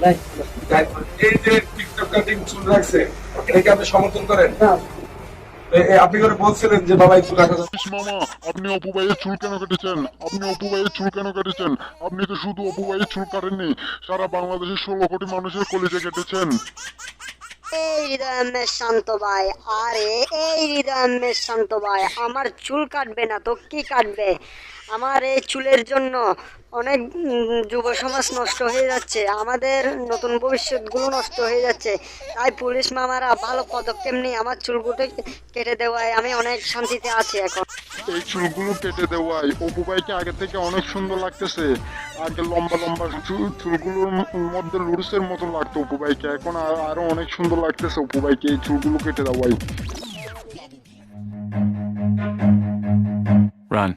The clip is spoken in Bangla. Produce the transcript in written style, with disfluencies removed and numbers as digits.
এই যে টিকটক কাটিং চুল রাখছে, এটাকে আপনি সমর্থন করেন? আপনি করে বলছিলেন যে বাবা একটু রাখা যাবে। মামা, আপনি অপু ভাইয়ের চুল কেন কেটেছেন? আপনি অপু ভাইয়ের চুল কেন কেটেছেন? আপনি তো শুধু অপু ভাইয়ের চুল কাটেননি, সারা বাংলাদেশের 16 কোটি মানুষের কলিজা কেটেছেন। এই হৃদয় আহমেদ শান্ত ভাই, আরে এই হৃদয় আহমেদ শান্ত ভাই, আমার চুল কাটবে না তো কি কাটবে? আমার এই চুলের জন্য অনেক যুব সমাজ নষ্ট হয়ে যাচ্ছে, আমাদের নতুন ভবিষ্যৎগুলো নষ্ট হয়ে যাচ্ছে। তাই পুলিশ মামারা ভালো পদক্ষেপ নিয়ে আমার চুলগুলো কেটে দেওয়ায় আমি অনেক শান্তিতে আছি এখন। এই চুলগুলো কেটে দেওয়ায় অপু ভাইকে আগে থেকে অনেক সুন্দর লাগতেছে। আগে লম্বা লম্বা চুলগুলোর মধ্যে লুরুসের মতো লাগতো অপু ভাইকে, এখন আরো অনেক সুন্দর লাগতেছে অপু ভাইকে এই চুলগুলো কেটে দেওয়ায়। Run.